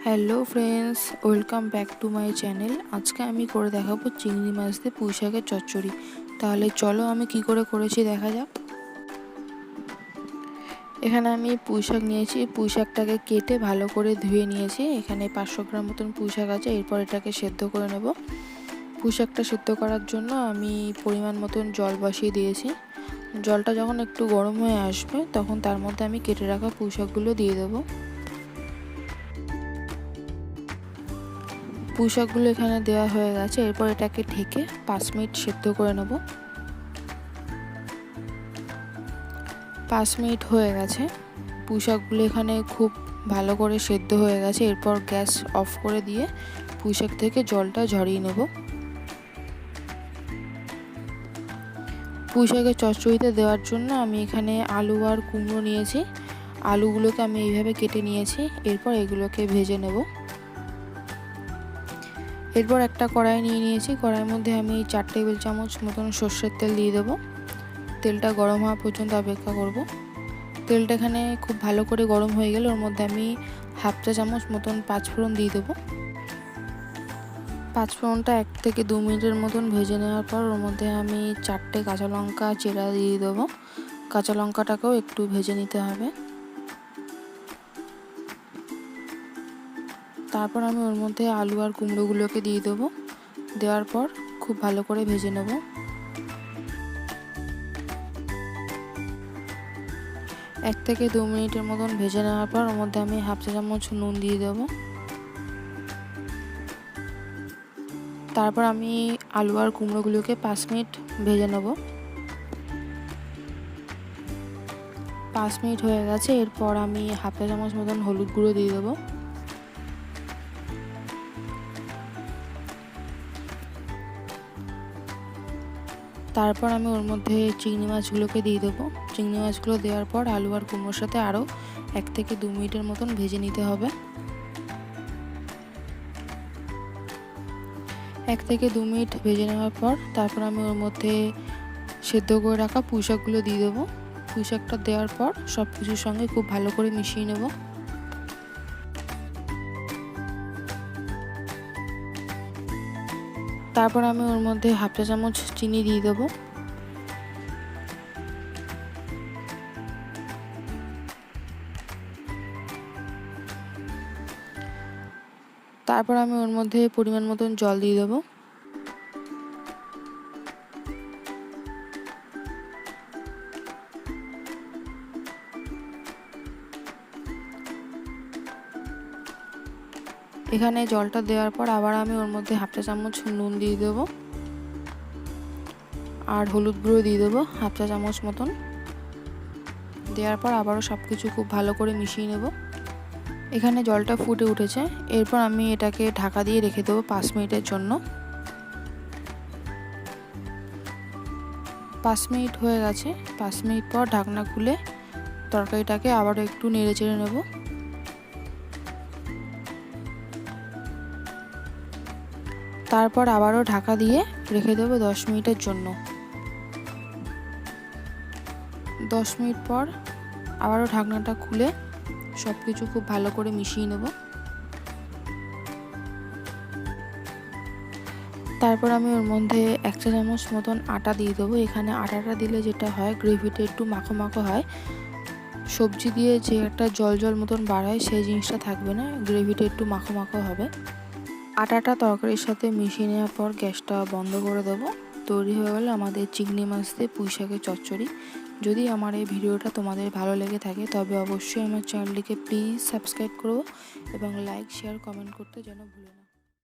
Hello friends, welcome back to my channel. আজকে আমি করে দেখাবো চিংড়ি মাছ দিয়ে পুঁইশাকের চচ্চড়ি। তাহলে চলো আমি কি করে করেছি দেখা যাক। এখানে আমি পুঁইশাক নিয়েছি, পুঁইশাকটাকে কেটে ভালো করে ধুয়ে নিয়েছি। এখানে 500 গ্রাম মতন পুঁইশাক আছে। এরপর এটাকে সেদ্ধ করে নেব। পুঁইশাকটা সেদ্ধ করার জন্য আমি পরিমাণ মতন জল বসিয়ে দিয়েছি। জলটা যখন একটু গরম হয়ে আসবে তখন তার মধ্যে আমি কেটে রাখা পুঁইশাকগুলো দিয়ে দেবো। পুঁইশাকগুলো এখানে দেওয়া হয়ে গেছে। এরপর এটাকে ঢেকে 5 মিনিট সেদ্ধ করে নেব। 5 মিনিট হয়ে গেছে। পুঁইশাকগুলো এখানে খুব ভালো করে সেদ্ধ হয়ে গেছে। এরপর গ্যাস অফ করে দিয়ে পুঁইশাক থেকে জলটা ঝরিয়ে নেব। পুঁইশাকের চচ্চড়িতে দেওয়ার জন্য আমি এখানে আলু আর কুমড়ো নিয়েছি। আলুগুলোকে আমি এইভাবে কেটে নিয়েছি। এরপর এগুলোকে ভেজে নেব। এরপর একটা কড়াই নিয়ে নিয়েছি। কড়াইয়ের মধ্যে আমি 4 টেবিল চামচ মতন সর্ষের তেল দিয়ে দেবো। তেলটা গরম হওয়া পর্যন্ত অপেক্ষা করব। তেলটা এখানে খুব ভালো করে গরম হয়ে গেলে ওর মধ্যে আমি হাফ চা চামচ মতন পাঁচফোড়ন দিয়ে দেবো। পাঁচফোড়নটা 1 থেকে 2 মিনিটের মতন ভেজে নেওয়ার পর ওর মধ্যে আমি 4টে কাঁচা লঙ্কা চেরা দিয়ে দেবো। কাঁচা লঙ্কাটাকেও একটু ভেজে নিতে হবে। তারপর আমি ওর মধ্যে আলু আর কুমড়োগুলোকে দিয়ে দেবো। দেওয়ার পর খুব ভালো করে ভেজে নেব। 1 থেকে 2 মিনিটের মতন ভেজে নেওয়ার পর ওর মধ্যে আমি হাফ চা চামচ নুন দিয়ে দেবো। তারপর আমি আলু আর কুমড়োগুলোকে 5 মিনিট ভেজে নেব। 5 মিনিট হয়ে গেছে। এরপর আমি হাফ চা চামচ মতন হলুদ গুঁড়ো দিয়ে দেবো। তারপর আমি ওর মধ্যে চিংড়ি মাছগুলোকে দিয়ে দেবো। চিংড়ি মাছগুলো দেওয়ার পর আলু আর কুমড়োর সাথে আরও 1 থেকে 2 মিনিটের মতন ভেজে নিতে হবে। 1 থেকে 2 মিনিট ভেজে নেওয়ার পর তারপর আমি ওর মধ্যে সেদ্ধ করে রাখা পুঁইশাকগুলো দিয়ে দেবো। পুঁইশাকটা দেওয়ার পর সব কিছুর সঙ্গে খুব ভালো করে মিশিয়ে নেব। তারপর আমি ওর মধ্যে হাফ চা চামচ চিনি দিয়ে দেবো। তারপর আমি ওর মধ্যে পরিমাণ মতন জল দিয়ে দেবো। এখানে জলটা দেওয়ার পর আবার আমি ওর মধ্যে হাফ চা চামচ নুন দিয়ে দেবো আর হলুদ গুঁড়ো দিয়ে দেবো হাফ চা চামচ মতন। দেওয়ার পর আবারও সব কিছু খুব ভালো করে মিশিয়ে নেব। এখানে জলটা ফুটে উঠেছে। এরপর আমি এটাকে ঢাকা দিয়ে রেখে দেবো 5 মিনিটের জন্য। 5 মিনিট হয়ে গেছে। 5 মিনিট পর ঢাকনা খুলে তরকারিটাকে আবারও একটু নেড়ে চেড়ে নেব। তারপর আবারও ঢাকা দিয়ে রেখে দেবো 10 মিনিটের জন্য। 10 মিনিট পর আবারও ঢাকনাটা খুলে সব কিছু খুব ভালো করে মিশিয়ে নেব। তারপর আমি ওর মধ্যে 1 চা চামচ মতন আটা দিয়ে দেবো। এখানে আটাটা দিলে যেটা হয় গ্রেভিটা একটু মাখো মাখো হয়। সবজি দিয়ে যে একটা জল জল মতন বার হয় সেই জিনিসটা থাকবে না, গ্রেভিটা একটু মাখো মাখো হবে। আটাটা তরকারির সাথে মিশিয়ে নেওয়ার পর গ্যাসটা বন্ধ করে দেবো। তৈরি হয়ে গেল আমাদের চিংড়ি মাছ দিয়ে পুঁইশাকের চচ্চড়ি। যদি আমার এই ভিডিওটা তোমাদের ভালো লেগে থাকে তবে অবশ্যই আমার চ্যানেলটিকে প্লিজ সাবস্ক্রাইব করো এবং লাইক শেয়ার কমেন্ট করতে যেন ভুলো না।